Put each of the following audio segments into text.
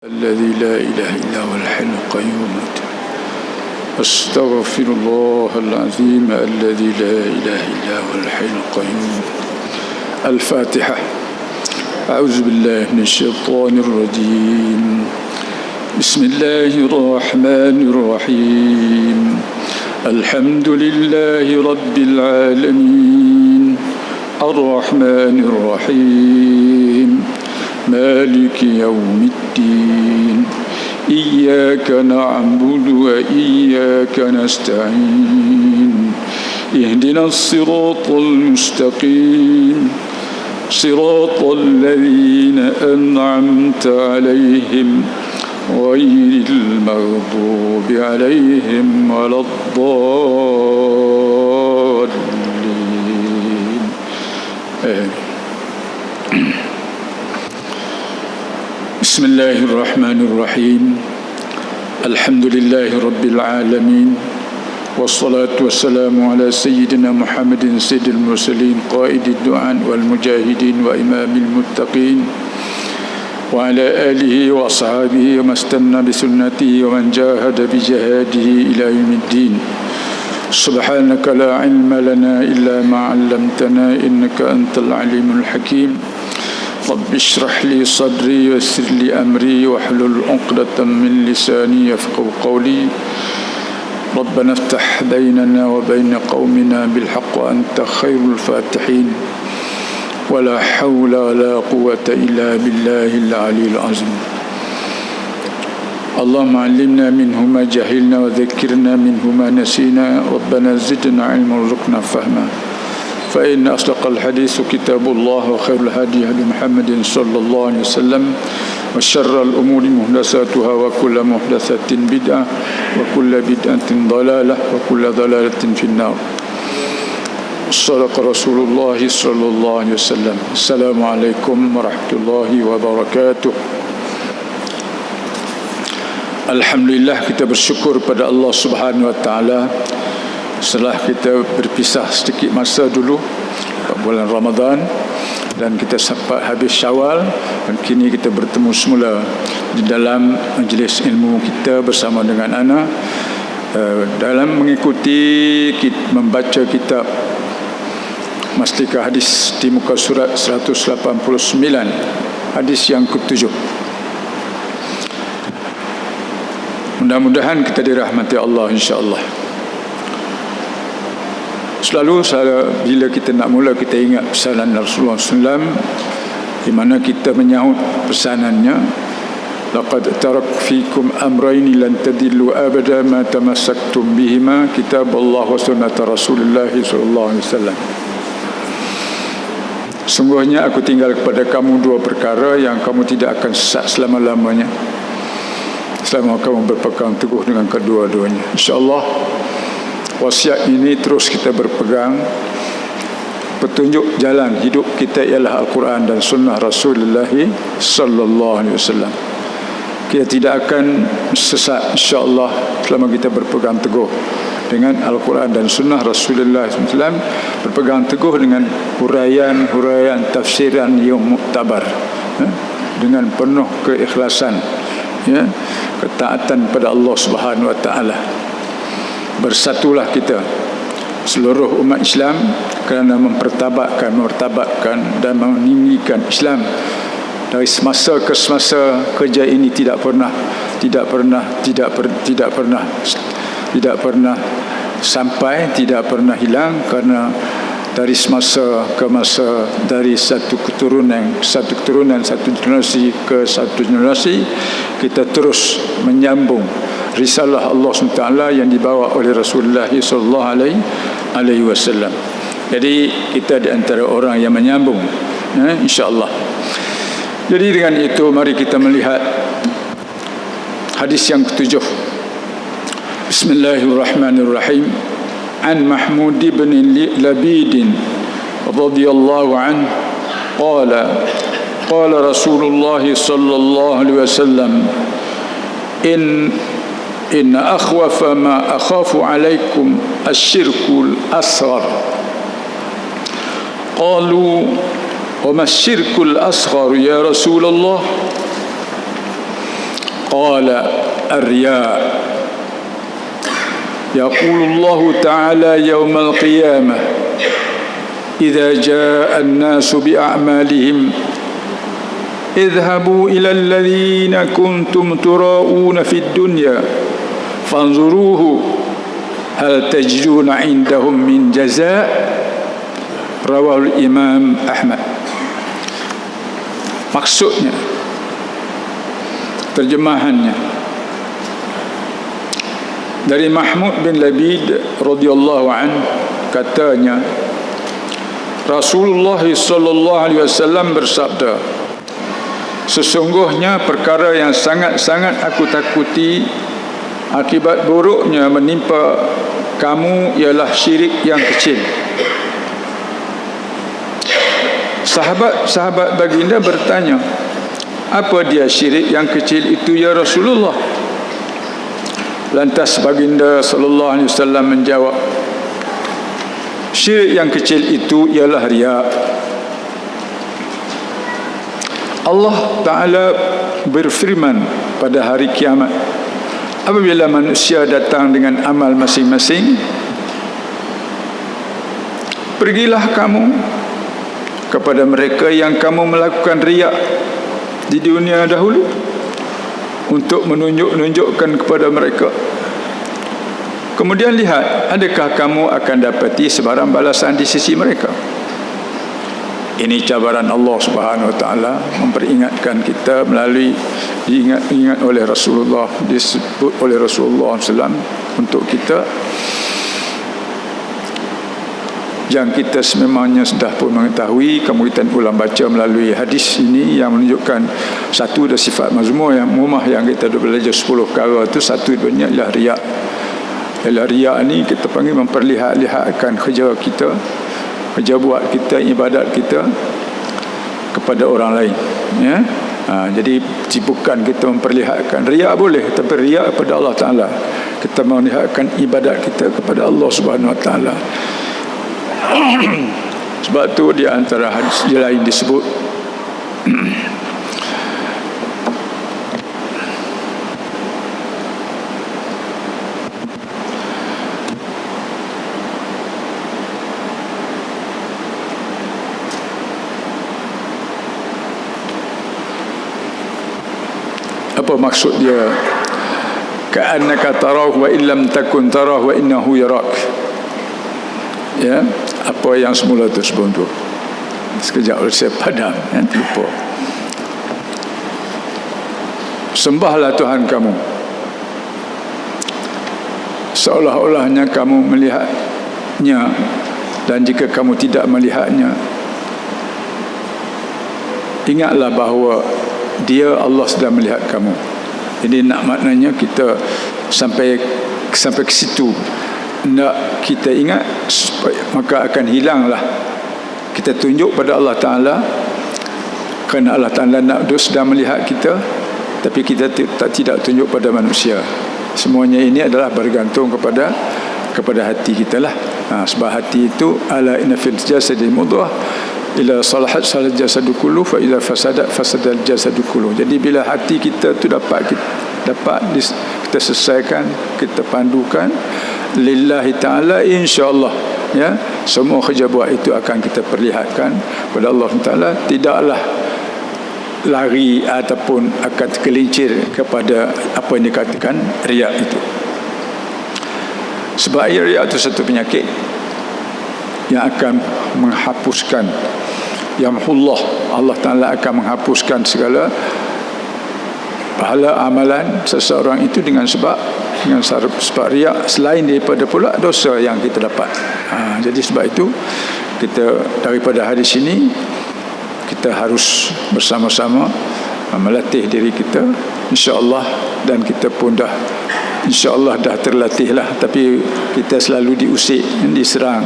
الذي لا إله إلا هو الحي القيوم أستغفر الله العظيم الذي لا إله إلا هو الحي القيوم. الفاتحة. أعوذ بالله من الشيطان الرجيم. بسم الله الرحمن الرحيم. الحمد لله رب العالمين الرحمن الرحيم مالك يوم الدين إياك نعبد وإياك نستعين اهدنا الصراط المستقيم صراط الذين أنعمت عليهم غير المغضوب عليهم ولا الضالين آمين. بسم الله الرحمن الرحيم. الحمد لله رب العالمين والصلاة والسلام على سيدنا محمد سيد المرسلين قائد الدعاء والمجاهدين وإمام المتقين وعلى آله وأصحابه ومن استنى بسنته ومن جاهد بجهاده إلى يوم الدين. سبحانك لا علم لنا إلا ما علمتنا إنك أنت العليم الحكيم. رب اشرح لي صدري ويسر لي أمري واحلل عقدة من لساني يفقهوا قولي. ربنا افتح بيننا وبين قومنا بالحق وأنت خير الفاتحين. ولا حول ولا قوة إلا بالله العلي العظيم. اللهم علمنا منه ما جهلنا وذكرنا منه ما نسينا. ربنا زدنا علما وارزقنا فهما. فإن أصدق الحديث كتاب الله وخير الهدي هدي محمد صلى الله عليه وسلم وشر الأمور محدثاتها وكل محدثة بدعة وكل بدعة ضلالة وكل ضلالة في النار. صدق رسول الله صلى الله عليه وسلم. السلام عليكم ورحمة الله وبركاته. Alhamdulillah, kita bersyukur pada Allah Subhanahu Wa Taala. Setelah kita berpisah sedikit masa dulu bulan Ramadan dan kita sampai habis Syawal, dan kini kita bertemu semula di dalam majlis ilmu kita bersama dengan Ana dalam mengikuti membaca kitab Mastika Hadis di muka surat 189, hadis yang ke-7. Mudah-mudahan kita dirahmati Allah, insya-Allah. Selalu bila kita nak mula, kita ingat pesanan Rasulullah SAW, di mana kita menyahut pesanannya, laqad tarak fikum amrayni lan tadillu abada ma tamassaktum bihima kitaballah wa sunnata Rasulullah sallallahu alaihi wasallam. Sungguhnya aku tinggal kepada kamu dua perkara yang kamu tidak akan sesat selama-lamanya selama kamu berpegang teguh dengan kedua-duanya. InsyaAllah wasiat ini terus kita berpegang. Petunjuk jalan hidup kita ialah Al-Quran dan Sunnah Rasulullah sallallahu alaihi wasallam. Kita tidak akan sesat, insya-Allah, selama kita berpegang teguh dengan Al-Quran dan Sunnah Rasulullah SAW, berpegang teguh dengan huraian tafsiran yang muktabar, dengan penuh keikhlasan, ketaatan pada Allah Subhanahu Wa Taala. Bersatulah kita seluruh umat Islam kerana memertabatkan dan meninggikan Islam. Dari semasa ke semasa, kerja ini tidak pernah sampai, tidak pernah hilang, kerana dari semasa ke masa, dari satu generasi ke satu generasi, kita terus menyambung risalah Allah SWT yang dibawa oleh Rasulullah SAW. Jadi kita di antara orang yang menyambung, insya-Allah. Jadi dengan itu, mari kita melihat hadis yang ke-7. Bismillahirrahmanirrahim. An Mahmud ibn Labid radhiyallahu anhu qala Rasulullah sallallahu alaihi wasallam إن أخوف ما أخاف عليكم الشرك الأصغر. قالوا وما الشرك الأصغر يا رسول الله؟ qala ar-riya. Yaqulullahu ta'ala yawmal qiyamah idza jaa an-nasu bi'a'malihim idhabu ila alladhina kuntum tura'una fid dunya fanzuruhu hal tajiduna indahum min jazaa. Rawahul Imam Ahmad. Maksudnya, terjemahannya dari Mahmud bin Labid radhiyallahu an, katanya Rasulullah sallallahu alaihi wasallam bersabda, sesungguhnya perkara yang sangat-sangat aku takuti akibat buruknya menimpa kamu ialah syirik yang kecil. Sahabat-sahabat baginda bertanya, apa dia syirik yang kecil itu ya Rasulullah? Lantas baginda sallallahu alaihi wasallam menjawab, syirik yang kecil itu ialah riya. Allah Ta'ala berfirman pada hari kiamat, apabila manusia datang dengan amal masing-masing, pergilah kamu kepada mereka yang kamu melakukan riya di dunia dahulu untuk menunjukkan kepada mereka. Kemudian lihat, adakah kamu akan dapati sebarang balasan di sisi mereka. Ini cabaran Allah Subhanahu Wa Taala memperingatkan kita melalui diingat oleh Rasulullah, disebut oleh Rasulullah SAW untuk kita yang kita sememangnya sudah pun mengetahui. Kemudian ulang baca melalui hadis ini yang menunjukkan satu dari sifat mazmum yang mumah yang kita dah belajar 10 perkara itu. Satu dunia ialah riya. Ialah riya ni kita panggil memperlihat-lihatkan kerja kita, kerja buat kita, ibadat kita kepada orang lain, ya. Jadi bukan kita memperlihatkan. Riya boleh, tapi riya kepada Allah Ta'ala. Kita memperlihatkan ibadat kita kepada Allah Subhanahu Wa Ta'ala. Sebab tu di antara hadis lain disebut apa maksud dia, ka'annaka tarahu wa illam takun tarahu wa innahu yarak. Ya, apa yang semula tersebut tu sekejap saya padam, terlupa. Sembahlah Tuhan kamu seolah-olahnya kamu melihatnya, dan jika kamu tidak melihatnya, ingatlah bahawa Dia, Allah, sedang melihat kamu. Jadi nak maknanya kita sampai ke situ, nak kita ingat, maka akan hilanglah. Kita tunjuk pada Allah Ta'ala, kerana Allah Ta'ala nak sedang melihat kita, tapi kita tidak tunjuk pada manusia. Semuanya ini adalah bergantung kepada hati kita lah. Sebab hati itu, ala inna fil jasadi mudghah ila salahat salat jasadu kullu fa idza fasadat fasadal jasadu kullu. Jadi bila hati kita tu dapat kita selesaikan, kita pandukan lillahi ta'ala, insya-Allah, ya, semua kerja buat itu akan kita perlihatkan pada Allah Ta'ala. Tidaklah lari ataupun akan tergelincir kepada apa yang dikatakan riya itu. Sebab riya itu satu penyakit yang akan menghapuskan, yamhullah, Allah Ta'ala akan menghapuskan segala pahala amalan seseorang itu dengan sebab riya, selain daripada pula dosa yang kita dapat. Jadi sebab itu kita daripada hadis ini kita harus bersama-sama melatih diri kita, insya-Allah, dan kita pun dah insya-Allah dah terlatih lah. Tapi kita selalu diusik, diserang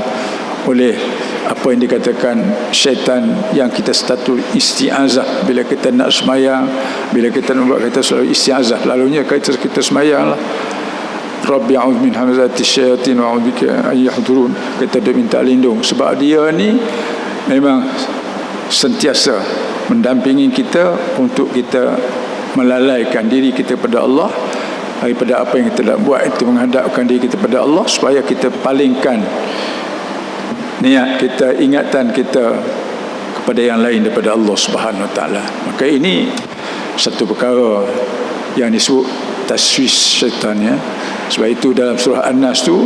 oleh apa yang dikatakan syaitan, yang kita status isti'azah. Bila kita nak semayang, bila kita nak buat, kita selalu isti'azah. Lalunya kita semayang lah, Rabbi a'udzu min hamazati syayatin wa a'udzu bika an yahdurun. Kita dah minta lindung, sebab dia ni memang sentiasa mendampingi kita untuk kita melalaikan diri kita pada Allah daripada apa yang kita nak buat itu, menghadapkan diri kita pada Allah supaya kita palingkan niat kita, ingatan kita kepada yang lain daripada Allah Subhanahu Wa Taala. Maka ini satu perkara yang disebut taswis syaitan, ya. Sebab itu dalam surah An-Nas tu,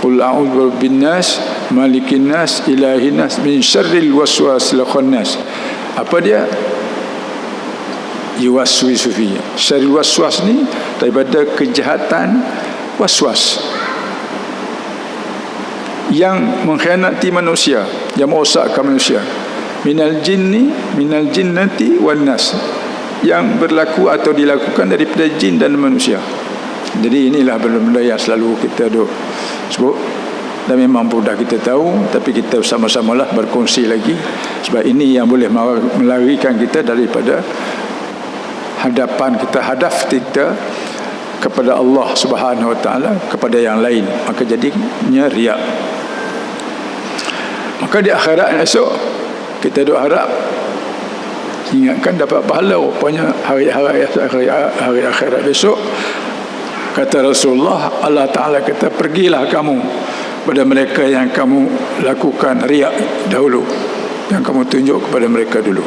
qul a'udzu birabbin nas, malikin nas, ilahin nas, min syarril waswasil khannas. Apa dia? Yuwaswisu fi. Syarril waswas ni daripada kejahatan waswas yang mengkhianati manusia, yang merosakkan manusia. Minal jinnati wan nas, yang berlaku atau dilakukan daripada jin dan manusia. Jadi inilah benda-benda yang selalu kita duk sebut, dan memang dah kita tahu, tapi kita sama-samalah berkongsi lagi, sebab ini yang boleh melarikan kita daripada hadapan kita, hadaf kita kepada Allah Subhanahu Wa Taala, kepada yang lain. Maka jadinya riak. Maka di akhirat esok kita duk harap, ingatkan dapat pahala. Rupanya hari akhirat besok, kata Rasulullah, Allah Ta'ala kata, pergilah kamu pada mereka yang kamu lakukan riak dahulu, yang kamu tunjuk kepada mereka dulu.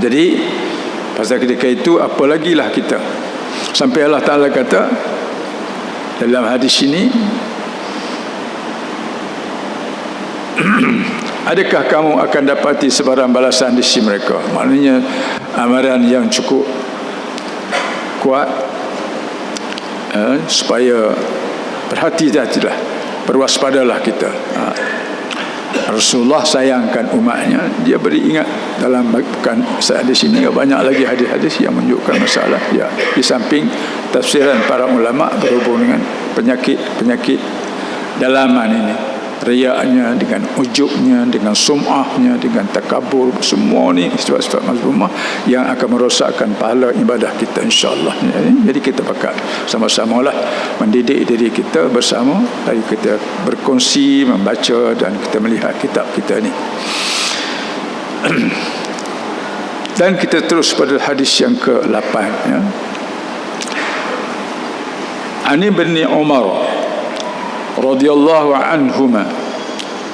Jadi pasal ketika itu, apa lagi lah kita, sampai Allah Ta'ala kata dalam hadis ini, adakah kamu akan dapati sebarang balasan di sisi mereka? Maknanya amaran yang cukup kuat, supaya berhati-hatilah, berwaspadalah kita. Rasulullah sayangkan umatnya, dia beri ingat dalam bukan di sini, banyak lagi hadis-hadis yang menunjukkan masalah ya, di samping tafsiran para ulama berhubung dengan penyakit dalaman ini, riaknya, dengan ujubnya, dengan sum'ahnya, dengan takabur, semua ni sifat-sifat mazmumah yang akan merosakkan pahala ibadah kita, insya-Allah. Jadi kita pakat sama-samalah mendidik diri kita bersama, dari kita berkongsi, membaca, dan kita melihat kitab kita ni. Dan kita terus pada hadis yang ke-8, ya. Ani bin Umar radhiyallahu anhuma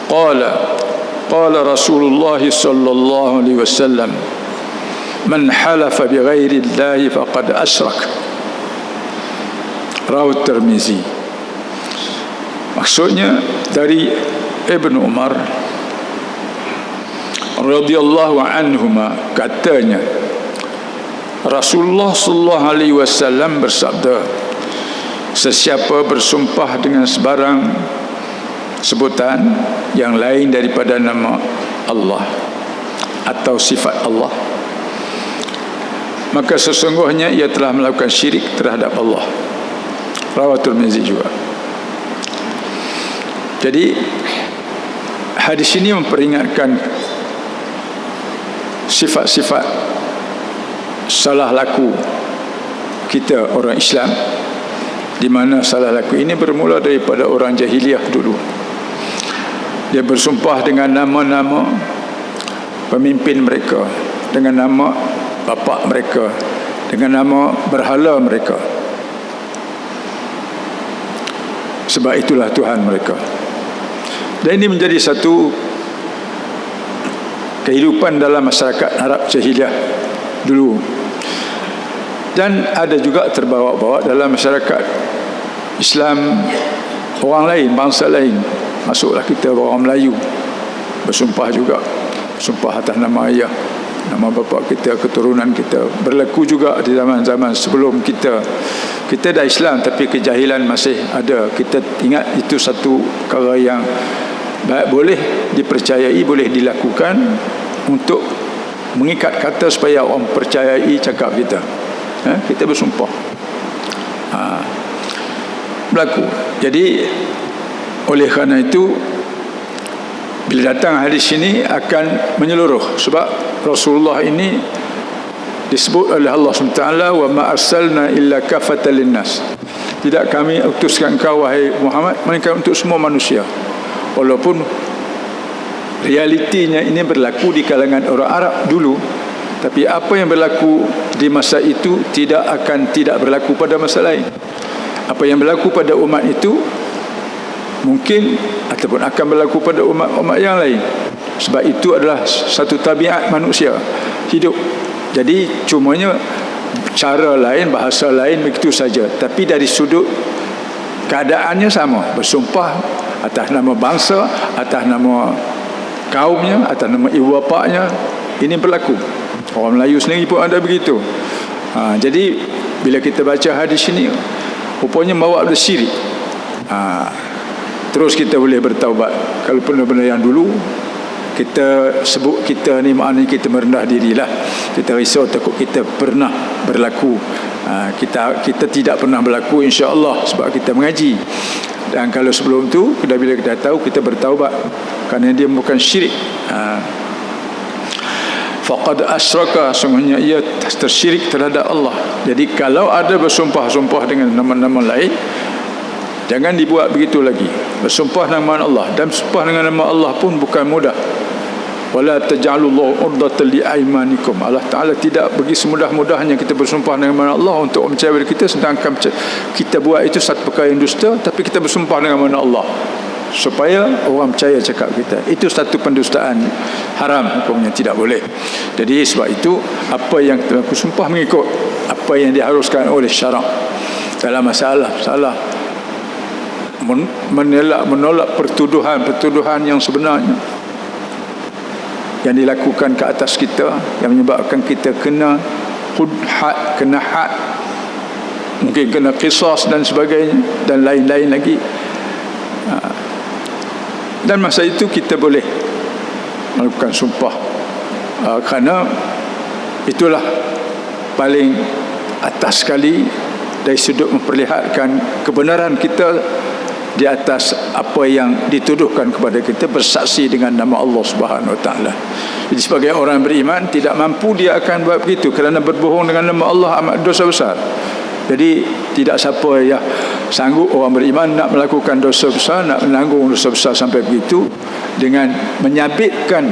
qala Rasulullah sallallahu alaihi wasallam, man halafa bighairi Allah faqad asyrak. Rawi Tirmizi. Maksudnya dari Ibn Umar radhiyallahu anhuma, katanya Rasulullah sallallahu alaihi wasallam bersabda, sesiapa bersumpah dengan sebarang sebutan yang lain daripada nama Allah atau sifat Allah, maka sesungguhnya ia telah melakukan syirik terhadap Allah. Rawat Tirmizi juga. Jadi hadis ini memperingatkan sifat-sifat salah laku kita orang Islam, di mana salah laku ini bermula daripada orang jahiliyah dulu. Dia bersumpah dengan nama-nama pemimpin mereka, dengan nama bapa mereka, dengan nama berhala mereka, sebab itulah Tuhan mereka. Dan ini menjadi satu kehidupan dalam masyarakat Arab jahiliyah dulu, dan ada juga terbawa-bawa dalam masyarakat Islam orang lain, bangsa lain. Masuklah kita orang Melayu, bersumpah juga, sumpah atas nama ayah, nama bapa kita, keturunan kita. Berlaku juga di zaman-zaman sebelum kita dah Islam, tapi kejahilan masih ada. Kita ingat itu satu perkara yang boleh dipercayai, boleh dilakukan untuk mengikat kata supaya orang percayai cakap kita. Kita bersumpah. Berlaku. Jadi oleh kerana itu, bila datang hadis ini akan menyeluruh, sebab Rasulullah ini disebut oleh Allah SWT, wa ma arsalna illa kafatan linnas, tidak kami utuskan kau wahai Muhammad melainkan untuk semua manusia. Walaupun realitinya ini berlaku di kalangan orang Arab dulu, Tapi apa yang berlaku di masa itu tidak akan tidak berlaku pada masa lain. Apa yang berlaku pada umat itu mungkin ataupun akan berlaku pada umat-umat yang lain. Sebab itu adalah satu tabiat manusia hidup. Jadi cumanya cara lain, bahasa lain, begitu saja. Tapi dari sudut keadaannya sama. Bersumpah atas nama bangsa, atas nama kaumnya, atas nama ibu bapaknya. Ini berlaku. Orang Melayu sendiri pun ada begitu. Jadi bila kita baca hadis ini, rupanya bawa ada syirik. Terus kita boleh bertaubat. Kalau benda-benda yang dulu kita sebut, kita ni maknanya kita merendah dirilah. Kita risau takut kita pernah berlaku. Kita tidak pernah berlaku, insya-Allah, sebab kita mengaji. Dan kalau sebelum tu, bila kita tahu, kita bertaubat kerana dia bukan syirik. Faqad asyraka, sungguhnya ia tersyirik terhadap Allah. Jadi kalau ada bersumpah-sumpah dengan nama-nama lain, jangan dibuat begitu lagi. Bersumpah nama Allah, dan bersumpah dengan nama Allah pun bukan mudah. Wala taj'alullahu urdatan liaymanikum. Allah Taala tidak bagi semudah-mudahnya kita bersumpah dengan nama Allah untuk percaya kita, sedangkan kita buat itu satu perkara yang dusta, tapi kita bersumpah dengan nama Allah supaya orang percaya cakap kita. Itu satu pendustaan, haram hukumnya, tidak boleh. Jadi sebab itu apa yang kita sumpah mengikut apa yang diharuskan oleh syarak. Dalam masalah menolak pertuduhan yang sebenarnya yang dilakukan ke atas kita, yang menyebabkan kita kena had, mungkin kena qisas dan sebagainya, dan lain-lain lagi. Dan masa itu kita boleh melakukan sumpah, kerana itulah paling atas sekali dari sudut memperlihatkan kebenaran kita di atas apa yang dituduhkan kepada kita, bersaksi dengan nama Allah Subhanahu Wa Taala. Jadi sebagai orang beriman tidak mampu dia akan buat begitu, kerana berbohong dengan nama Allah amat dosa besar. Jadi tidak siapa yang sanggup, orang beriman, nak melakukan dosa besar, nak menanggung dosa besar sampai begitu dengan menyabitkan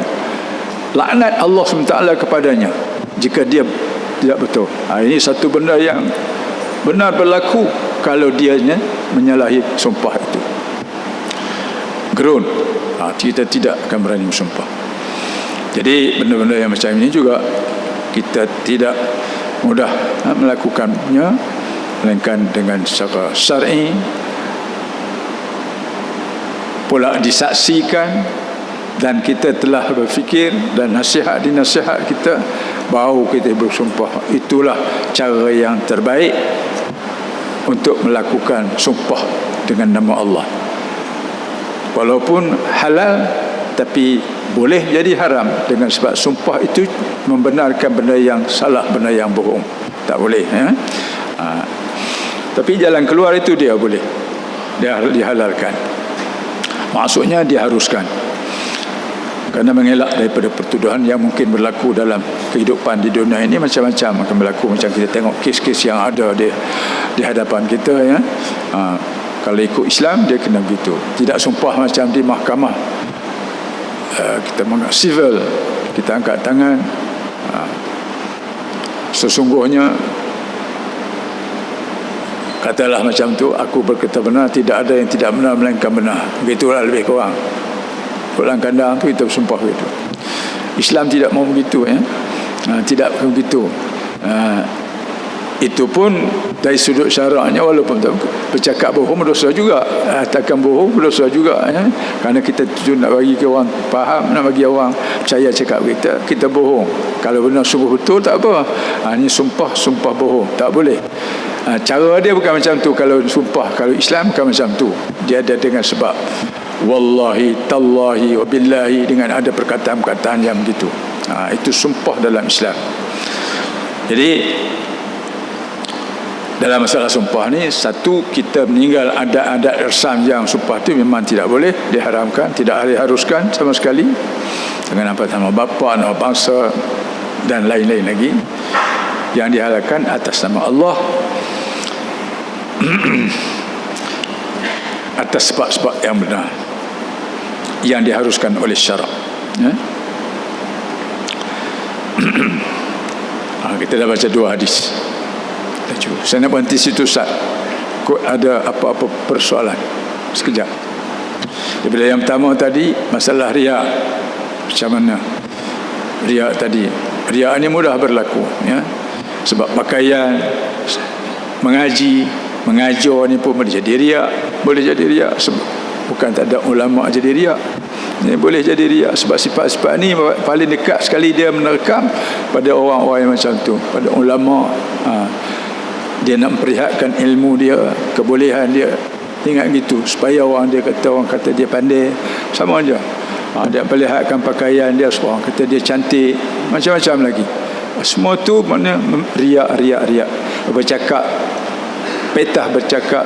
laknat Allah SWT kepadanya jika dia tidak betul. Ini satu benda yang benar berlaku kalau dia menyalahi sumpah itu. Gerun, kita tidak akan berani bersumpah. Jadi benda-benda yang macam ini juga kita tidak mudah melakukannya, melainkan dengan secara syar'i, pula disaksikan, dan kita telah berfikir dan dinasihat kita, baru kita bersumpah. Itulah cara yang terbaik untuk melakukan sumpah dengan nama Allah. Walaupun halal, tapi boleh jadi haram, dengan sebab sumpah itu membenarkan benda yang salah, benda yang bohong. Tak boleh. Tapi jalan keluar itu dia boleh, dia dihalalkan. Maksudnya diharuskan, kerana mengelak daripada pertuduhan yang mungkin berlaku dalam kehidupan di dunia ini. Macam-macam akan berlaku. Macam kita tengok kes-kes yang ada di hadapan kita, ya. Kalau ikut Islam, dia kena begitu. Tidak sumpah macam di mahkamah. Kita menganggap civil, kita angkat tangan. Sesungguhnya, katalah macam tu, aku berkata benar, tidak ada yang tidak benar melainkan benar. Begitulah lebih kurang. Pulang kandang tu kita bersumpah begitu. Islam tidak mau begitu, ya. Tidak begitu. Itu pun dari sudut syaraknya, walaupun bercakap bohong berdosa juga, takkan bohong berdosa juga, ya. Kerana kita tujuan nak bagi ke orang faham, nak bagi orang percaya cakap kita bohong. Kalau benar sungguh betul, tak apa. Ini sumpah bohong, tak boleh. Cara dia bukan macam tu. Kalau sumpah, kalau Islam bukan macam tu. Dia ada dengan sebab wallahi, tallahi, wabillahi, dengan ada perkataan-perkataan yang begitu. Itu sumpah dalam Islam. Jadi dalam masalah sumpah ni, satu, kita meninggal adat-adat ersam yang sumpah tu memang tidak boleh, diharamkan, tidak diharuskan sama sekali, dengan apa nama bapa, nama bangsa dan lain-lain lagi. Yang dihalalkan atas nama Allah, atas sebab-sebab yang benar yang diharuskan oleh syarak, ya? Kita dah baca 2 hadis. Saya nak berhenti situ Ustaz. Kok ada apa-apa persoalan? Sekejap. Daripada yang pertama tadi, masalah riak. Macam mana riak tadi? Riak ni mudah berlaku, ya. Sebab pakaian, mengaji, mengajar ni pun boleh jadi riak. Boleh jadi riak. Sebab bukan tak ada ulama jadi riak. Ini boleh jadi riak. Sebab sifat-sifat ni paling dekat sekali dia menerkam pada orang-orang yang macam tu, pada ulama. Dia nak memperlihatkan ilmu dia, kebolehan dia. Ingat gitu, supaya orang kata dia pandai. Sama aja. Dia perlihatkan pakaian dia, orang kata dia cantik, macam-macam lagi. Semua tu maknanya riak. Bercakap, petah bercakap,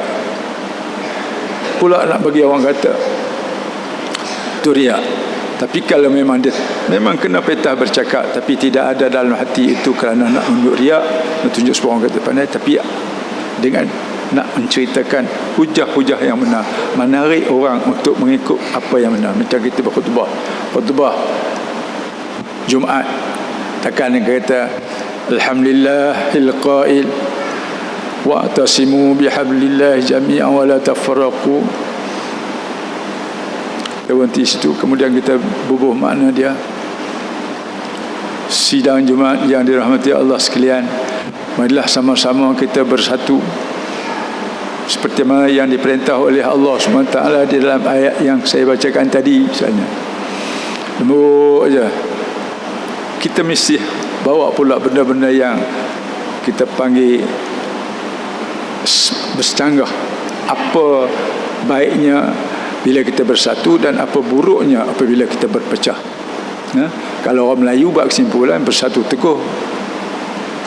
pula nak bagi orang kata tu riak. Tapi kalau memang kena petah bercakap, tapi tidak ada dalam hati itu kerana nak tunjuk riak, nak tunjuk supaya orang kata pandai, tapi dengan nak menceritakan hujah-hujah yang benar, menarik orang untuk mengikut apa yang benar. Macam kita berkhutbah Jumaat, takkan dia kata alhamdulillahil qail wa'tasimu bihablillah jami'an wa la tafarraqu. Kita berhenti situ, kemudian kita bubuh makna dia. Sidang Jumaat yang dirahmati Allah sekalian, marilah sama-sama kita bersatu seperti mana yang diperintah oleh Allah SWT di dalam ayat yang saya bacakan tadi misalnya. Lembut aja. Kita mesti bawa pula benda-benda yang kita panggil bercanggah. Apa baiknya bila kita bersatu dan apa buruknya apabila kita berpecah. Kalau orang Melayu buat kesimpulan, bersatu teguh,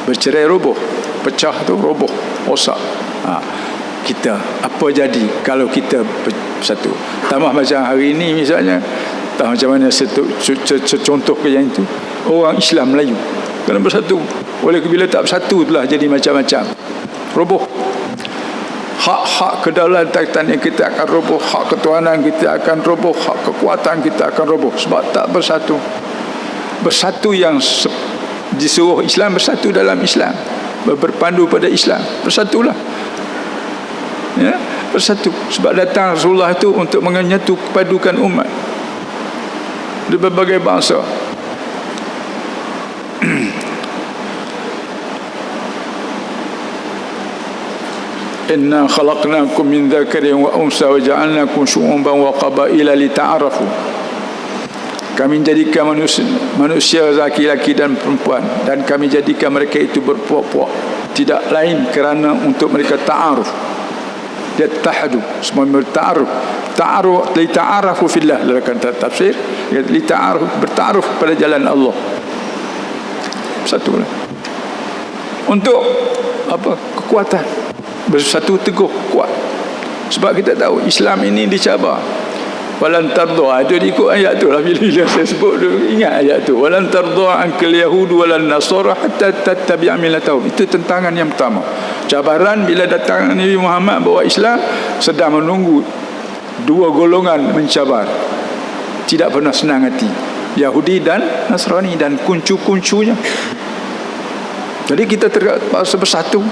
bercerai roboh. Pecah tu roboh, rosak. Kita apa jadi kalau kita bersatu? Tambah macam hari ini misalnya, tahu macam mana contoh ke yang itu, orang Islam Melayu kena bersatu. Oleh bila tak bersatu itulah jadi macam-macam, roboh. Hak-hak kedaulatan yang kita akan roboh, hak ketuhanan kita akan roboh, hak kekuatan kita akan roboh sebab tak bersatu. Bersatu yang disuruh Islam, bersatu dalam Islam, berpandu pada Islam, bersatulah. Ya, bersatu. Sebab datang Rasulullah itu untuk menyatu kepadukan umat di berbagai bangsa. Inna khalaqnakum min dzakarin wa unsa wa ja'alnakum syu'uban wa qabaila lita'arafu. Kami jadikan manusia laki-laki dan perempuan, dan kami jadikan mereka itu berpuak-puak, tidak lain kerana untuk mereka ta'aruf. Dia tahadu, semua berta'aruf. Ta'aruf, lita'arafu fillah, dalam tafsir, lita'aruf, berta'aruf pada jalan Allah. Satulah. Untuk apa? Kekuatan. Bersatu teguh, kuat. Sebab kita tahu Islam ini dicabar. Walan tardha, itu ikut ayat tu lah, bila saya sebut tu, ingat ayat tu. Walan tardha ankal yahudu walan nasara hatta tattabi'a millatahum. Itu tentangan yang pertama. Cabaran bila datang Nabi Muhammad bawa Islam, sedang menunggu dua golongan mencabar. Tidak pernah senang hati, Yahudi dan Nasrani, dan kuncu-kuncunya. Jadi kita terpaksa bersatu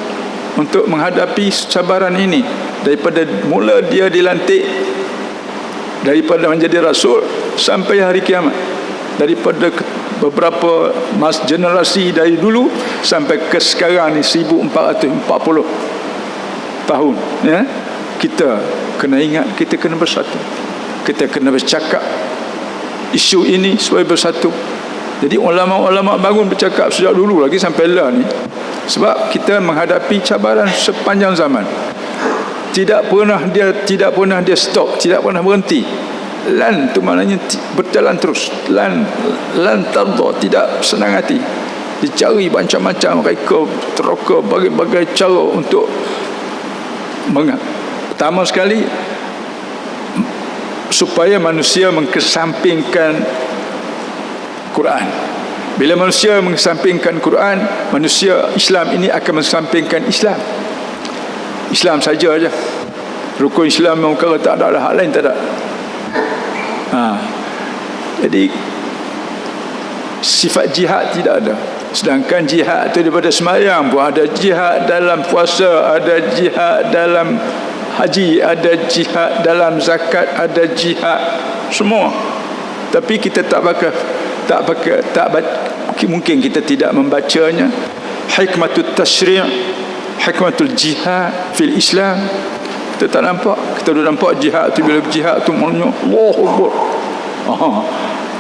untuk menghadapi cabaran ini. Daripada mula dia dilantik, daripada menjadi rasul sampai hari kiamat, daripada beberapa generasi dari dulu sampai ke sekarang ni 1440 tahun, ya, kita kena ingat, kita kena bersatu, kita kena bercakap isu ini supaya bersatu. Jadi ulama-ulama bangun bercakap sejak dulu lagi sampai lah ni, sebab kita menghadapi cabaran sepanjang zaman. Tidak pernah dia stop, tidak pernah berhenti. Lan tu maknanya berjalan terus. Lan tardha, tidak senang hati. Dicari macam-macam reka, teroka, berbagai cara untuk pertama sekali supaya manusia mengesampingkan Quran. Bila manusia mengesampingkan Quran, manusia Islam ini akan mengesampingkan Islam. Islam saja aja. Rukun Islam memang perkara, tak ada hak lain, tak ada. Jadi sifat jihad tidak ada. Sedangkan jihad tu daripada sembahyang pun ada jihad dalam puasa, ada jihad dalam haji, ada jihad dalam zakat, ada jihad semua. Tapi kita mungkin kita tidak membacanya. Hikmatul tashri', hikmatul jihad fil Islam. Kita tak nampak. Kita dah nampak jihad tu, bila jihad tu maknanya Allahu Akbar.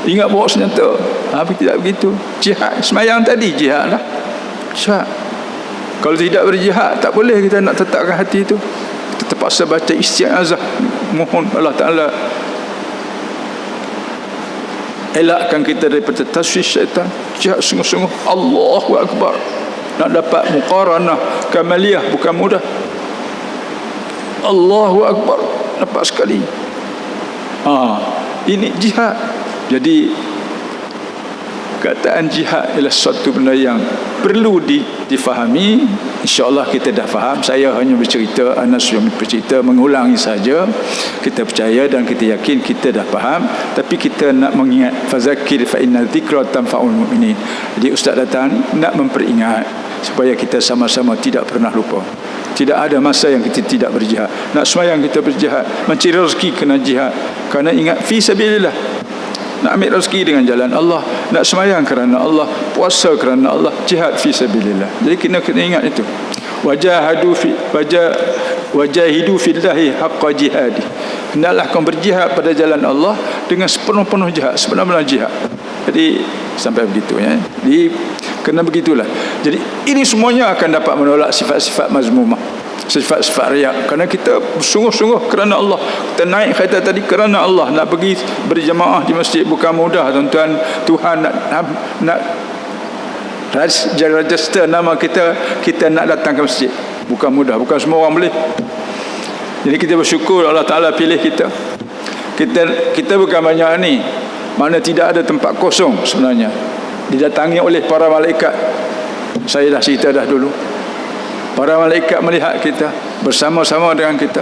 Ingat bawa senjata. Tapi tidak begitu. Jihad sembahyang tadi jihad lah. Jihad. Kalau tidak berjihad, tak boleh kita nak tetapkan hati itu. Kita terpaksa baca isti'azah, mohon Allah Ta'ala elakkan kita daripada taswish syaitan. Jihad sungguh-sungguh, Allahu Akbar. Nak dapat muqaranah kamaliyah bukan mudah. Allahu Akbar, dapat sekali. Ini jihad. Jadi kataan jihad ialah suatu benda yang perlu difahami. InsyaAllah kita dah faham. Saya hanya bercerita, Anas yang bercerita, mengulangi saja. Kita percaya dan kita yakin kita dah faham. Tapi kita nak mengingat, fazakir fa inna dzikra tanfa'ul mu'minin. Jadi ustaz datang nak memperingat supaya kita sama-sama tidak pernah lupa. Tidak ada masa yang kita tidak berjihad. Nak sembahyang kita berjihad, mencari rezeki kena jihad. Kerana ingat fi sabilillah, nak ambil rezeki dengan jalan Allah, nak sembahyang kerana Allah, puasa kerana Allah, jihad fi sabilillah. Jadi kena ingat itu. Wajahidu fillahi haqqa jihadi. Hendaklah kau berjihad pada jalan Allah dengan sepenuh-penuh jihad, sebenar-benar jihad. Jadi sampai begitu ya. Jadi kena begitulah. Jadi ini semuanya akan dapat menolak sifat-sifat mazmumah, sifat-sifat riak. Kerana kita sungguh-sungguh kerana Allah. Kita naik kereta tadi kerana Allah. Nak pergi berjemaah di masjid bukan mudah, tuan-tuan. Tuhan nak register nama kita nak datang ke masjid bukan mudah, bukan semua orang boleh. Jadi kita bersyukur Allah Ta'ala pilih kita. Kita bukan banyak ni, mana tidak ada tempat kosong sebenarnya. Didatangi oleh para malaikat. Saya dah cerita dah dulu. Para malaikat melihat kita, bersama-sama dengan kita.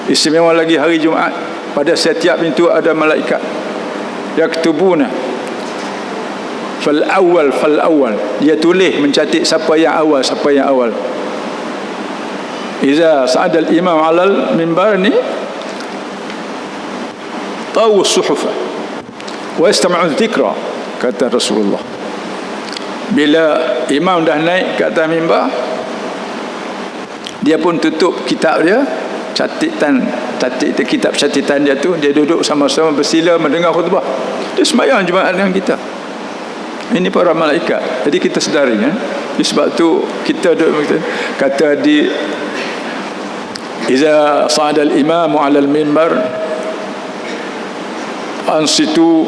Istimewa lagi hari Jumaat, pada setiap pintu ada malaikat. Yaktubuna fal awal. Dia tulis, mencatat siapa yang awal. Iza sa'adal imam alal mimbar ni tawu suhufa wa istama'u dzikra, kata Rasulullah. Bila imam dah naik ke atas mimbar, dia pun tutup kitab dia, kitab catatan dia tu. Dia duduk sama-sama bersila mendengar khutbah. Dia sembahyang Jumaat dengan kita. Ini para malaikat. Jadi kita sedari ya. Sebab tu kita duduk kata di iza sa'ada al-imam 'ala al-minbar ansitu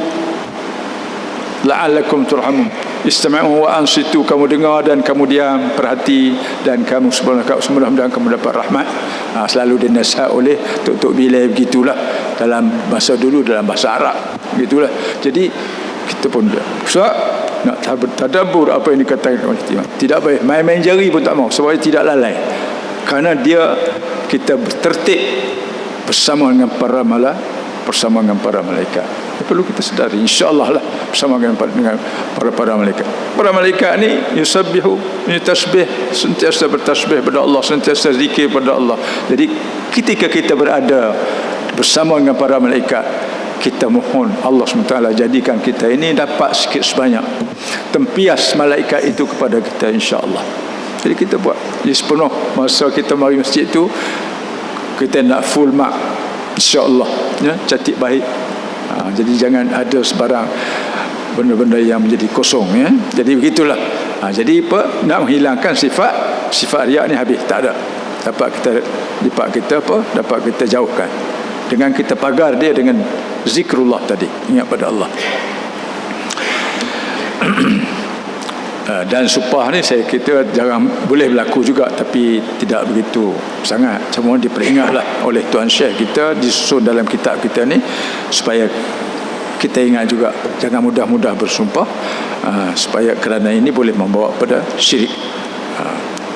la'allakum turhamun. Istama'u wa ansitu, kamu dengar dan kamu diam, perhati dan kamu mudah-mudahan kamu dapat rahmat. Selalu dinasihat oleh Tok Bilal begitulah dalam bahasa dulu, dalam bahasa Arab begitulah. Jadi kita pun nak tadabbur apa yang dikatakan oleh imam. Tidak boleh main-main jari pun tak mau, supaya tidak lalai. Kerana kita tertib bersama dengan para malaikat. Perlu kita sedari, insya-Allah lah, bersama dengan para malaikat. Para malaikat ni yusabbihu, tasbih, sentiasa bertasbih pada Allah, sentiasa zikir pada Allah. Jadi ketika kita berada bersama dengan para malaikat, kita mohon Allah SWT jadikan kita ini dapat sikit sebanyak tempias malaikat itu kepada kita, insya-Allah. Jadi kita buat. Jadi sepenuh masa kita mari masjid tu, kita nak full mark, insya-Allah ya, catat baik. Jadi jangan ada sebarang benda-benda yang menjadi kosong ya. Jadi begitulah. Jadi apa? Nak menghilangkan sifat riak ni habis, tak ada. Dapat kita jauhkan dengan kita pagar dia dengan zikrullah tadi, ingat pada Allah. Dan supah ni saya kira jarang boleh berlaku juga, tapi tidak begitu sangat. Semua diperingatlah oleh Tuan Syekh kita, disusun dalam kitab kita ni, supaya kita ingat juga jangan mudah-mudah bersumpah, supaya kerana ini boleh membawa pada syirik.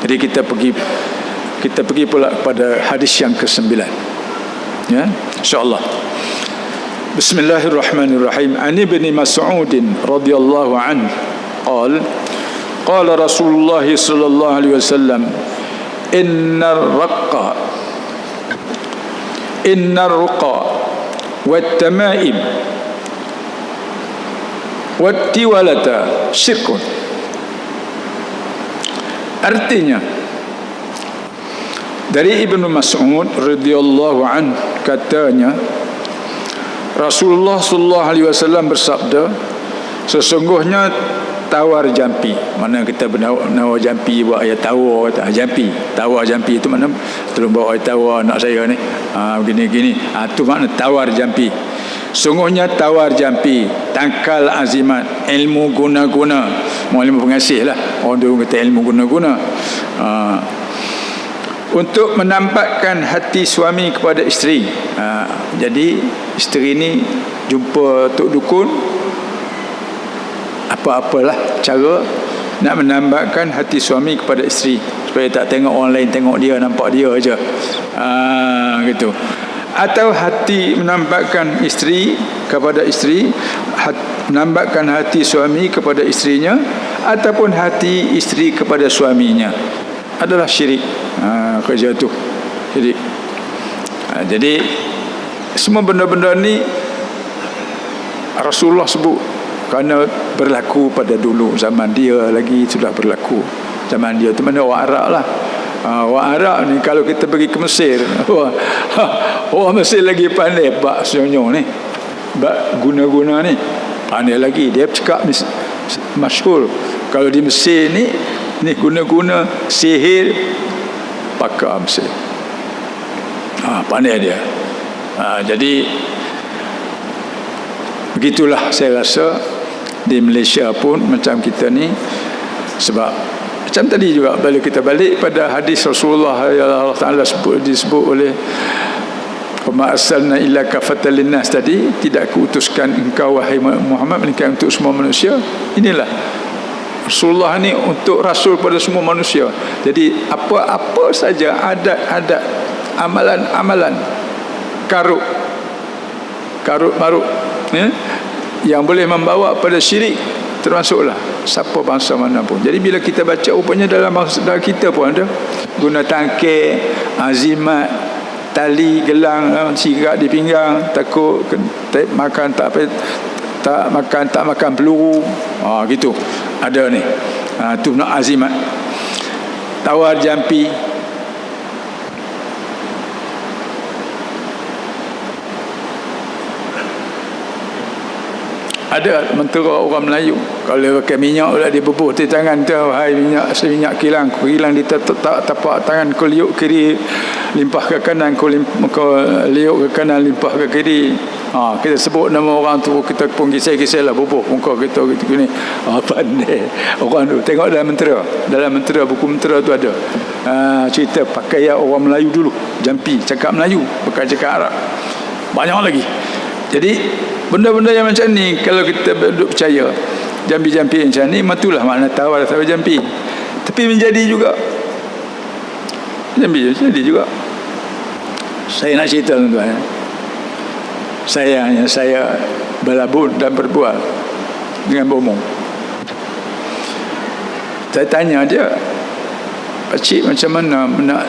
Jadi kita pergi pula pada hadis yang ke-9 ya, insya-Allah. Bismillahirrahmanirrahim. An Ibn Mas'ud radhiyallahu anhu qala Qala Rasulullah sallallahu alaihi wasallam, innar ruqa wat tamaim wat tiwalata syirkun. Artinya, dari Ibnu Mas'ud radhiyallahu anhu katanya, Rasulullah sallallahu alaihi wasallam bersabda, sesungguhnya tawar jampi, mana kita nawar jampi buat ayat tawar jampi. Tawar jampi itu mana tolong bawa ayat tawar anak saya ni, begini-gini, tu makna tawar jampi. Sungguhnya tawar jampi, tangkal azimat, ilmu guna-guna, ilmu pengasih lah, orang dulu kata ilmu guna-guna, untuk menampakkan hati suami kepada isteri. Jadi isteri ni jumpa Tok Dukun, apa-apalah cara nak menampakkan hati suami kepada isteri, supaya tak tengok orang lain, tengok dia, nampak dia aja, gitu. Atau hati menampakkan isteri kepada isteri, menampakkan hati suami kepada isterinya, ataupun hati isteri kepada suaminya, adalah syirik. Kerja tu syirik. Jadi semua benda-benda ni Rasulullah sebut kerana berlaku pada dulu, zaman dia lagi sudah berlaku. Zaman dia tu mana orang Arab lah. Orang Arab ni kalau kita pergi ke Mesir, orang Mesir lagi pandai bak senyong ni, bak guna-guna ni, pandai lagi. Dia cakap masyhur kalau di Mesir ni guna-guna sihir pakar Mesir. Pandai dia. Jadi begitulah saya rasa di Malaysia pun macam kita ni. Sebab macam tadi juga, bila kita balik pada hadis Rasulullah yang Allah Ta'ala disebut oleh Wama arsalna illa kafatan linnas tadi, tidak kuutuskan engkau wahai Muhammad melainkan untuk semua manusia. Inilah Rasulullah ni untuk rasul pada semua manusia. Jadi apa-apa saja adat-adat, amalan-amalan, karut marut, yang boleh membawa pada syirik, termasuklah siapa bangsa mana pun. Jadi bila kita baca, rupanya dalam bangsa kita pun ada guna tangkir, azimat, tali, gelang, sirat di pinggang, takut makan tak makan peluru, gitu ada ni. Tu nak azimat. Tawar jampi, ada mentera orang Melayu, kalau pakai minyak pula dia bebuh di tangan tu, hai minyak kilang di tapak tangan, kau liuk kiri limpah ke kanan, kau liuk ke kanan limpah ke kiri. Kita sebut nama orang tu, kita pun kisah-kisah lah, bubuh muka kita gitu gini. Pandai orang tu. Tengok dalam mentera, buku mentera tu ada cerita pakaian orang Melayu dulu, jampi, cakap Melayu bukan cakap Arab. Banyak lagi. Jadi benda-benda yang macam ni, kalau kita duduk percaya, jampi-jampi macam ni, itulah makna tawar jampi. Tapi menjadi juga jampi, jadi juga. Saya nak cerita tuan-tuan, saya berlabur dan berbual dengan bomong. Saya tanya dia, pakcik macam mana nak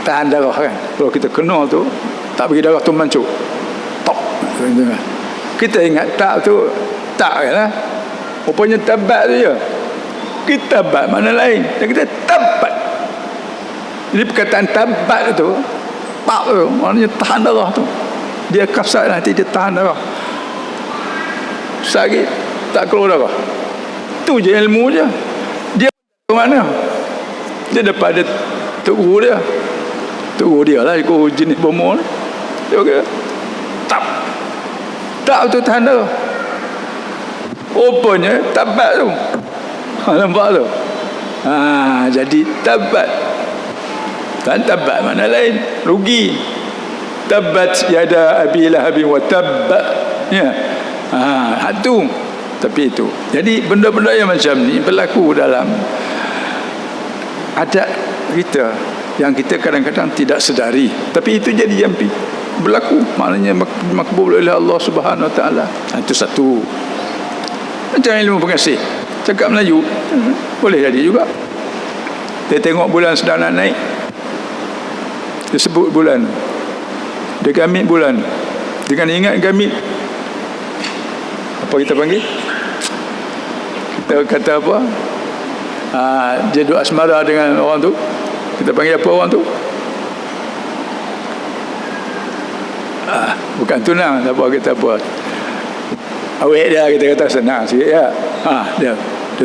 tahan darah kan? Kalau kita kena tu, tak bagi darah tu mancuk, tok. Kita ingat tak tu, tak kan lah. Rupanya tabat tu je. Kita tabat mana lain, dan kita tabat. Jadi perkataan tabat tu, tak tu, maknanya tahan darah tu. Dia kasar nanti dia tahan darah. Sakit, tak keluar darah. Tu je ilmu je. Dia ke mana? Dia daripada Tok Guru dia. Tok Guru dia lah, ikut jenis bomol. Dia kata, tak tu tahan darah. Rupanya tabat tu. Nampak tu? Jadi tabat. Dan tabat mana lain? Rugi. Tabat yada abi lahabin wa tabba. Ya. Tu. Tapi itu. Jadi benda-benda yang macam ni berlaku dalam adat kita yang kita kadang-kadang tidak sedari. Tapi itu jadi jampi. Berlaku, maknanya makbul oleh Allah Subhanahu Wa Taala. Itu satu. Macam ilmu pengasih, cakap Melayu, boleh jadi juga. Dia tengok bulan sedang nak naik, dia sebut bulan, dia gamit bulan. Dengan ingat gamit, apa kita panggil? Kita kata apa? Dia duk asmara dengan orang tu, kita panggil apa orang tu? Bukan tunang, tak apa, kita apa? Awet dia, kita kata senang sikit ya. Dia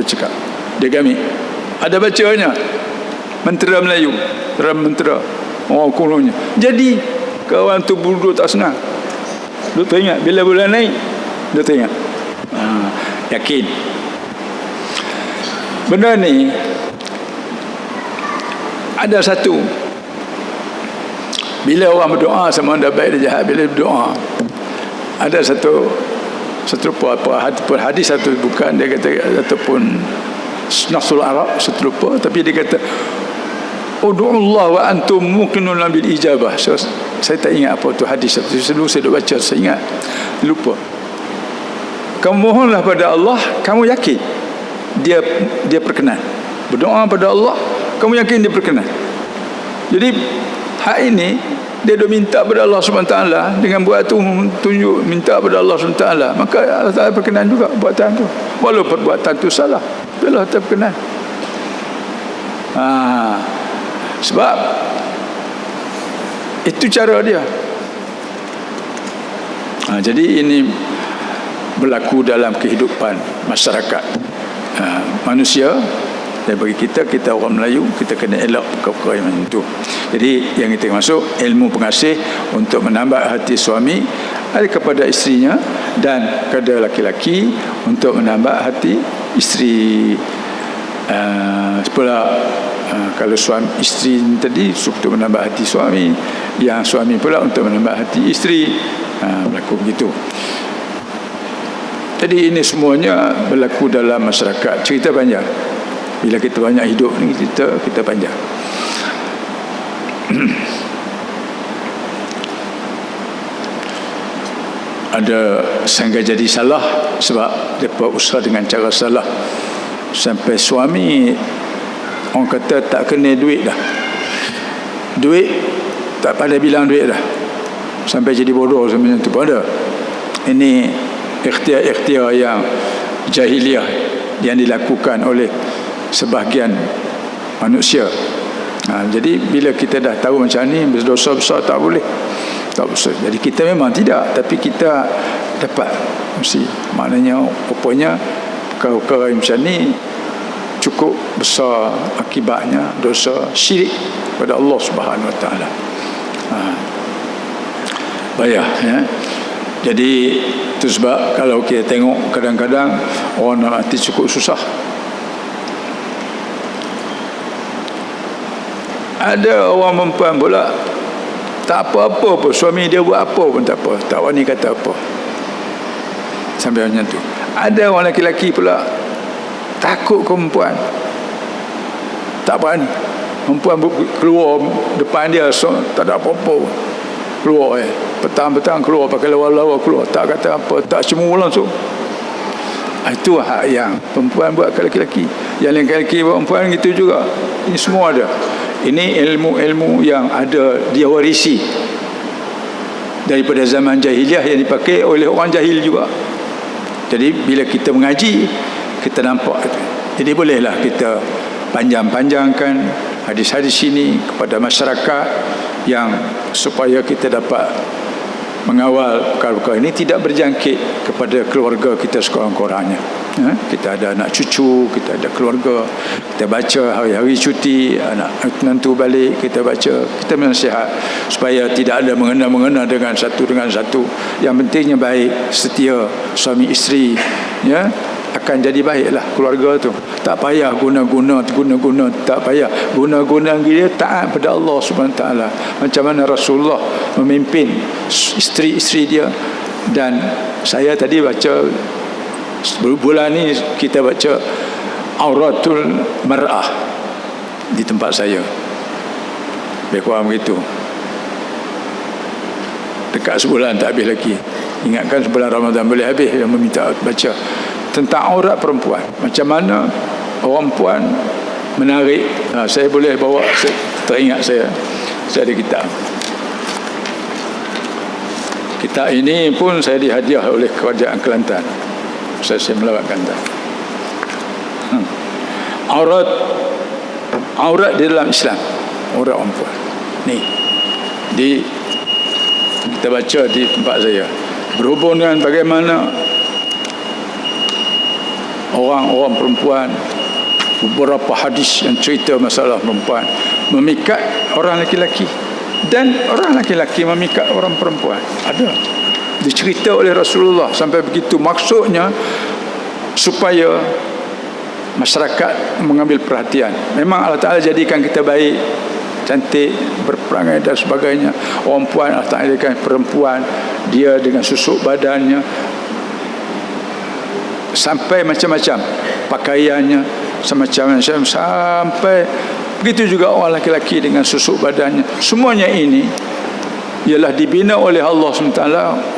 cakap, dia gamit. Ada bacanya mentera Melayu, mentera orang kunonya. Jadi kawan tu duduk tak senang, dia teringat bila bulan naik, dia teringat. Yakin benda ni ada satu. Bila orang berdoa, sama ada baik dan jahat, bila berdoa ada satu hadis satu, bukan dia kata ataupun nasul Arab seterupa, tapi dia kata ud'ullah wa antum muqinun bil ijabah. Saya tak ingat apa tu hadis tu, dulu saya dah baca, saya ingat lupa. Kamu mohonlah pada Allah, kamu yakin dia perkenan. Berdoa pada Allah, kamu yakin dia perkenan. Jadi hak ini dia dah minta pada Allah SWT, dengan buat tu tunjuk minta pada Allah SWT, maka Allah Ta'ala perkenan juga buatan tu, walaupun perbuatan tu salah, Allah Ta'ala perkenan. Sebab itu cara dia. Jadi ini berlaku dalam kehidupan masyarakat manusia. Dan bagi kita orang Melayu, kita kena elak perkara yang macam tu. Jadi yang kita masuk ilmu pengasih untuk menambah hati suami ada kepada isterinya, dan kepada laki-laki untuk menambah hati isteri. Pula kalau suami isteri tadi untuk menambah hati suami, yang suami pula untuk menambah hati isteri. Berlaku begitu. Jadi ini semuanya berlaku dalam masyarakat. Cerita panjang. Bila kita banyak hidup ni, kita panjang. Ada sehingga jadi salah sebab mereka usaha dengan cara salah, sampai suami orang kata tak kena duit dah, duit tak pandai bilang duit dah, sampai jadi bodoh sebenarnya tu pun ada. Ini ikhtiar-ikhtiar yang jahiliah yang dilakukan oleh sebahagian manusia. Jadi bila kita dah tahu macam ni, berdosa besar tak boleh, tak besar. Jadi kita memang tidak, tapi kita dapat mesti, maknanya rupanya perkara-perkara macam ni cukup besar akibatnya, dosa syirik pada Allah Subhanahu Wa Taala. Bayar ya. Jadi itu sebab kalau kita tengok kadang-kadang orang nak mati cukup susah. Ada orang perempuan pula tak apa-apa pun, suami dia buat apa pun tak apa, tak wani kata apa, sampai macam tu. Ada orang lelaki pula takut ke perempuan, tak berani. Perempuan keluar depan dia, so, tak ada apa-apa, keluar petang-petang keluar pakai lawa-lawa keluar, tak kata apa, tak cemuru langsung. Itu hak yang perempuan buat ke lelaki. Yang lelaki buat perempuan gitu juga. Ini semua ada. Ini ilmu-ilmu yang ada dia warisi daripada zaman jahiliah yang dipakai oleh orang jahil juga. Jadi bila kita mengaji, kita nampak itu. Jadi bolehlah kita panjang-panjangkan hadis-hadis ini kepada masyarakat, yang supaya kita dapat mengawal perkara-perkara ini tidak berjangkit kepada keluarga kita sekurang-kurangnya. Kita ada anak cucu, kita ada keluarga, kita baca hari-hari cuti, anak menantu balik, kita baca, kita menasihat supaya tidak ada mengena-mengena dengan satu dengan satu. Yang pentingnya baik, setia suami isteri, ya, akan jadi baiklah keluarga tu. Tak payah guna-guna, tak payah guna-guna dia taat pada Allah Subhanahu Taala. Macam mana Rasulullah memimpin isteri-isteri dia. Dan saya tadi baca bulan ni, kita baca auratul mar'ah di tempat saya, lebih kurang begitu. Dekat sebulan tak habis lagi. Ingatkan sebulan Ramadan boleh habis, yang meminta baca. tentang aurat perempuan. Macam mana orang puan menarik. Saya boleh bawa, teringat saya ada kitab. Kitab ini pun saya dihadiah oleh Kerajaan Kelantan. Saya melawat Kelantan. Aurat di dalam Islam, aurat orang puan. Ni kita baca di tempat saya, berhubung dengan bagaimana orang perempuan, beberapa hadis yang cerita masalah perempuan memikat orang lelaki dan orang lelaki memikat orang perempuan. Ada dicerita oleh Rasulullah sampai begitu. Maksudnya supaya masyarakat mengambil perhatian. Memang Allah Ta'ala jadikan kita baik, cantik, berperangai dan sebagainya. Orang puan Allah Ta'ala jadikan perempuan, dia dengan susuk badannya sampai macam-macam, pakaiannya semacam-macam, sampai begitu juga orang lelaki dengan susuk badannya. Semuanya ini ialah dibina oleh Allah SWT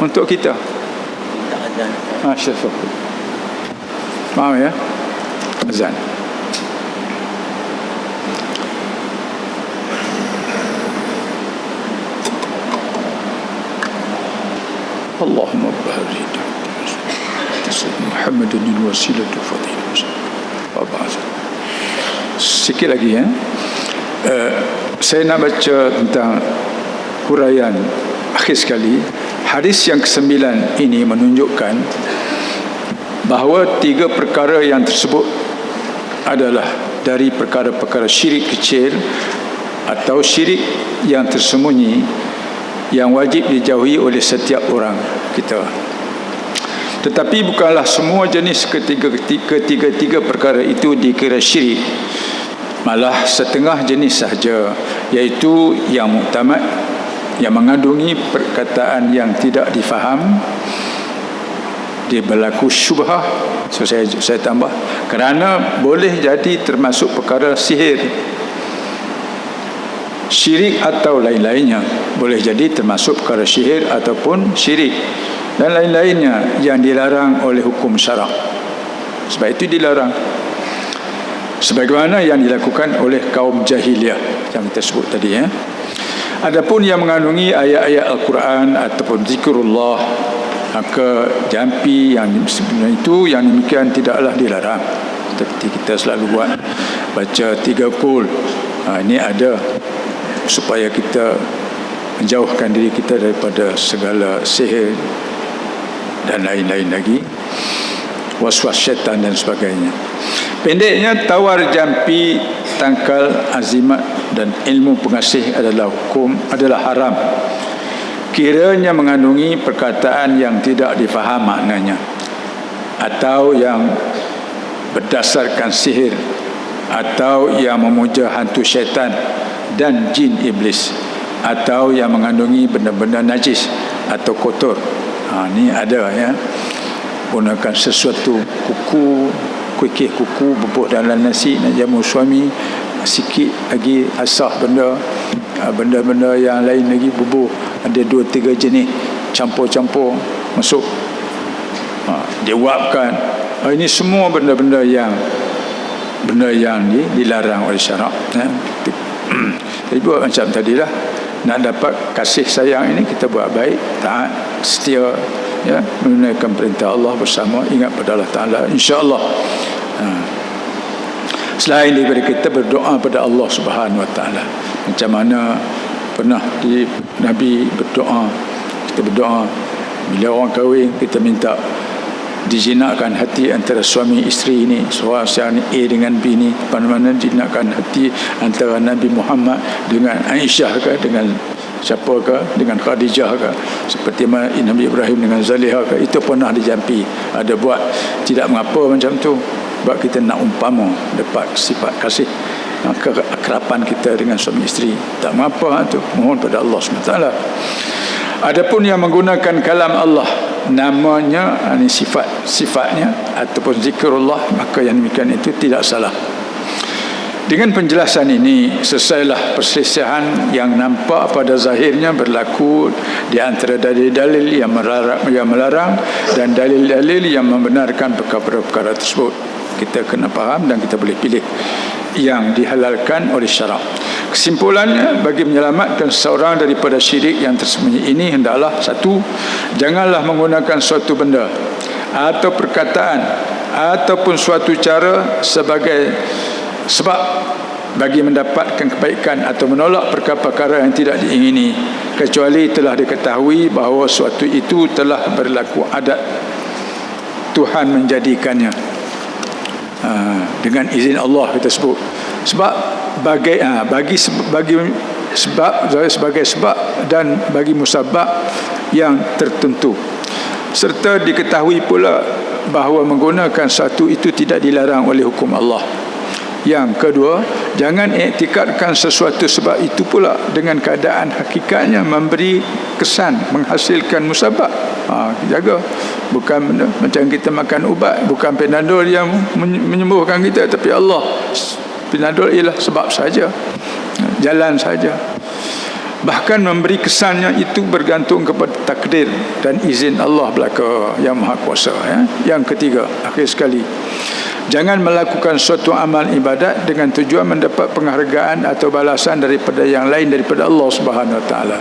untuk kita. Syafaq. Faham ya? Azan. Allahumma barik Muhammadin wasilatu fadilatu. Sikit lagi ya. Saya nak baca tentang huraian akhir sekali. Hadis yang ke-9 ini menunjukkan bahawa 3 perkara yang tersebut adalah dari perkara-perkara syirik kecil atau syirik yang tersembunyi yang wajib dijauhi oleh setiap orang kita. Tetapi bukanlah semua jenis ketiga perkara itu dikira syirik. Malah setengah jenis sahaja, iaitu yang muktamad, yang mengandungi perkataan yang tidak difaham, dia berlaku syubhah. So saya tambah, kerana boleh jadi termasuk perkara sihir, syirik atau lain-lainnya. Boleh jadi termasuk perkara sihir ataupun syirik dan lain-lainnya yang dilarang oleh hukum syarak. Sebab itu dilarang, sebagaimana yang dilakukan oleh kaum jahiliyah yang kita sebut tadi ya. Adapun yang mengandungi ayat-ayat Al-Quran ataupun zikrullah, maka jampi yang sebenarnya itu yang demikian tidaklah dilarang. Seperti kita selalu buat, baca 3 kul. Ini ada supaya kita menjauhkan diri kita daripada segala sihir dan lain-lain lagi, waswas syaitan dan sebagainya. Pendeknya, tawar, jampi, tangkal, azimat dan ilmu pengasih adalah haram kiranya mengandungi perkataan yang tidak difaham maknanya, atau yang berdasarkan sihir, atau yang memuja hantu syaitan dan jin iblis, atau yang mengandungi benda-benda najis atau kotor. Ini ada ya, gunakan sesuatu kuku, kuih kuku bubuh dalam nasi nak jamu suami, sikit lagi asah benda-benda yang lain lagi bubuh, ada 2-3 jenis campur-campur masuk, dia uapkan. Ini semua benda-benda yang dilarang oleh syarak ya. Jadi buat macam tadilah, nak dapat kasih sayang ini kita buat baik, taat, setia ya, menunaikan perintah Allah bersama, ingat pada Allah Ta'ala, insya-Allah. Selain daripada kita berdoa pada Allah Subhanahu Wa Ta'ala, macam mana pernah Nabi berdoa, kita berdoa bila orang kahwin, kita minta dijinakkan hati antara suami isteri ini, suami A dengan B ini, mana-mana dijinakkan hati antara Nabi Muhammad dengan Aisyah ke, dengan siapa ke, dengan Khadijah ke, seperti Nabi Ibrahim dengan Zaliha ke. Itu pernah dijampi, ada buat. Tidak mengapa macam tu, sebab kita nak umpama dapat sifat kasih, kekerapan kita dengan suami isteri, tak mengapa tu, mohon pada Allah SWT. Adapun yang menggunakan kalam Allah, namanya, ini sifatnya ataupun zikrullah, maka yang demikian itu tidak salah. Dengan penjelasan ini, selesailah perselisihan yang nampak pada zahirnya berlaku di antara dalil-dalil yang melarang dan dalil-dalil yang membenarkan perkara-perkara tersebut. Kita kena faham dan kita boleh pilih yang dihalalkan oleh syarak. Kesimpulannya, bagi menyelamatkan seseorang daripada syirik yang tersembunyi ini, hendaklah: satu, janganlah menggunakan suatu benda atau perkataan ataupun suatu cara sebagai sebab bagi mendapatkan kebaikan atau menolak perkara-perkara yang tidak diingini, kecuali telah diketahui bahawa suatu itu telah berlaku adat Tuhan menjadikannya dengan izin Allah, kita sebut. Sebab sebagai sebab dan bagi musabab yang tertentu, serta diketahui pula bahawa menggunakan satu itu tidak dilarang oleh hukum Allah. Yang kedua, jangan iktikadkan sesuatu sebab itu pula dengan keadaan hakikatnya memberi kesan menghasilkan musabab. Jaga, bukan macam kita makan ubat, bukan Panadol yang menyembuhkan kita, tapi Allah. Panadol ialah sebab saja, jalan saja. Bahkan memberi kesannya itu bergantung kepada takdir dan izin Allah belaka yang Maha Kuasa. Yang ketiga, akhir sekali, jangan melakukan suatu amal ibadat dengan tujuan mendapat penghargaan atau balasan daripada yang lain daripada Allah Subhanahu Wa Taala.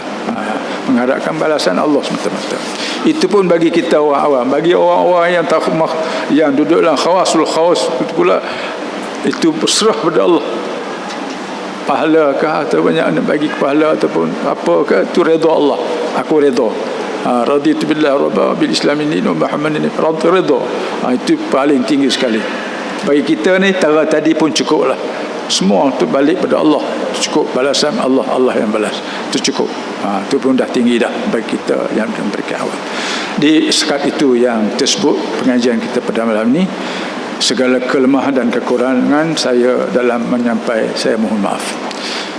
Mengharapkan balasan Allah semata-mata. Itu pun bagi kita orang awam. Bagi orang-orang yang yang duduk dalam khawasul khawas pula, itu berserah pada Allah. Pahala kah atau banyak nak bagi pahala ataupun apa ke, itu redha Allah. Aku redha. Raditu billahi rabba bil islamin dinan Muhammadin redha. Itu paling tinggi sekali. Bagi kita ni tara tadi pun cukup lah. Semua tu balik pada Allah. Cukup balasan Allah, Allah yang balas. Itu cukup. Itu pun dah tinggi dah bagi kita yang memberikan awal. Di sekat itu yang tersebut pengajian kita pada malam ni. Segala kelemahan dan kekurangan saya dalam menyampaikan, saya mohon maaf.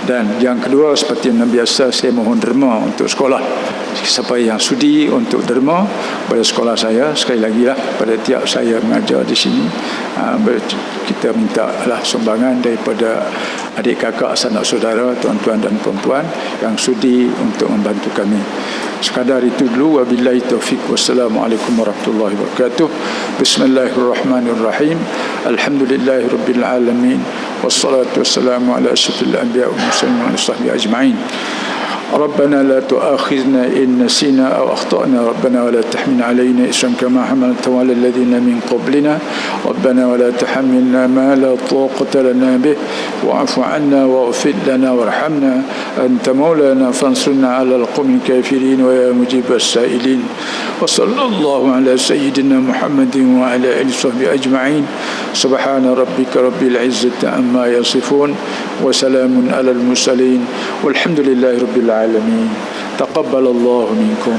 Dan yang kedua, seperti yang biasa, saya mohon derma untuk sekolah. Siapa yang sudi untuk derma pada sekolah saya, sekali lagi lah pada tiap saya mengajar di sini, kita minta lah sumbangan daripada adik kakak, sanak saudara, tuan-tuan dan puan-puan yang sudi untuk membantu kami. Sekadar itu dulu. Wabillahi taufiq. Wassalamualaikum warahmatullahi wabarakatuh. Bismillahirrahmanirrahim. Alhamdulillahi rabbil alamin. Wassalatu wassalamu ala asyrafil anbiya wal mursalin wa ala sahbihi ajma'in. ربنا لا تؤاخذنا إن نسينا أو أخطأنا ربنا ولا تحمل علينا إصرا كما حملته على الذين من قبلنا ربنا ولا تحملنا ما لا طاقة لنا به واعف عنا واغفر لنا وارحمنا أنت مولانا فانصرنا على القوم الكافرين ويا مجيب السائلين وصلى الله على سيدنا محمد وعلى آله وصحبه أجمعين سبحان ربك رب العزة عما يصفون وسلام على المرسلين والحمد لله رب العالمين تقبل الله منكم.